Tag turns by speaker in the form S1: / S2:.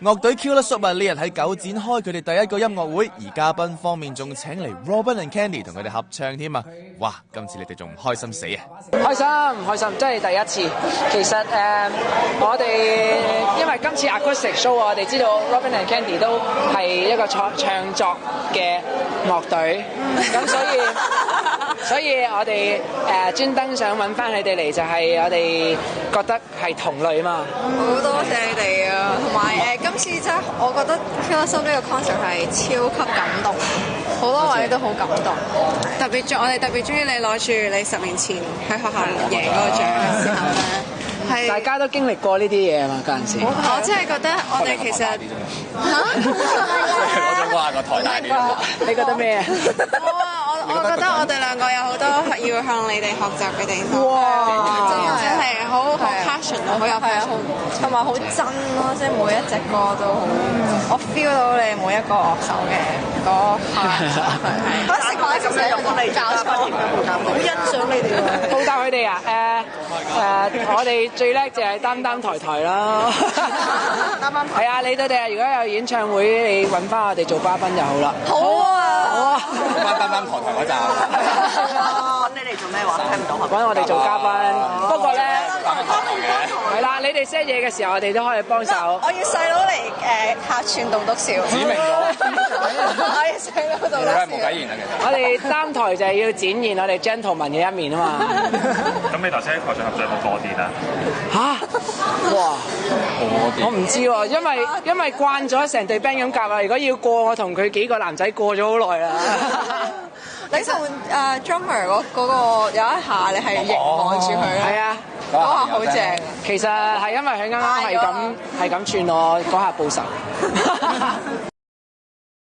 S1: 樂隊 Killer Soap 呢日喺九展開佢哋第一個音樂會，而嘉賓方面仲請嚟 Robin and Candy 同佢哋合唱添啊！哇，今次你哋仲唔開心死啊！
S2: 開心，真係第一次。其實我哋因為今次 acoustic show， 我哋知道 Robin and Candy 都係一個唱作嘅樂隊，咁所以我哋專登想揾翻佢哋嚟，就係我哋覺得係同類嘛。
S3: 好多謝你哋啊，同埋今次真係我覺得 Killer Soap 呢個 concert 係超級感動，好多位都好感動。我哋特別中意你攞住你10年前喺學校贏嗰個獎嘅時候咧。係
S2: 大家都經歷過呢啲嘢啊嘛，嗰陣時。
S3: 我真係覺得我哋其實
S1: 攞咗嗰個台大啲。
S2: 你覺得咩啊？
S3: 我覺得我哋兩個有好多要向你哋學習嘅地方。
S2: 哇！
S3: 真係好 passion， 好有 passion，同埋好真咯，即係每一隻歌都好。我 feel 到你每一個樂手嘅嗰 part 係。嗰時我咁樣用嚟教出嚟，好欣賞你哋喎。
S2: 報答佢哋啊！我哋最叻就係擔抬啦。係啊，你哋如果有演唱會，你揾翻我哋做嘉賓就好啦。
S3: 好啊！
S1: 擔抬嗰集。
S3: 揾你嚟做咩話？聽唔到。
S2: 揾我哋做嘉賓。不過咧，係啦，你哋 set 嘢嘅時候，我哋都可以幫手。
S3: 我要細佬嚟客串棟篤笑。
S1: 指明咗。
S3: 我要細佬棟篤笑。
S1: 冇計言啦，其實。
S2: 我哋擔台就係要展現我哋 gentleman 嘅一面啊嘛。
S4: 咁你頭先喺台上合作有冇多啲啦？
S2: 哇！我唔知喎，因為慣咗成隊 band 咁夾啊！如果要過，我同佢幾個男仔過咗好耐啦。
S3: 你同drummer 嗰個有一下你係凝望住佢啦，
S2: 係啊，
S3: 嗰下好正。
S2: 其實係因為佢啱啱係咁串我嗰下報仇。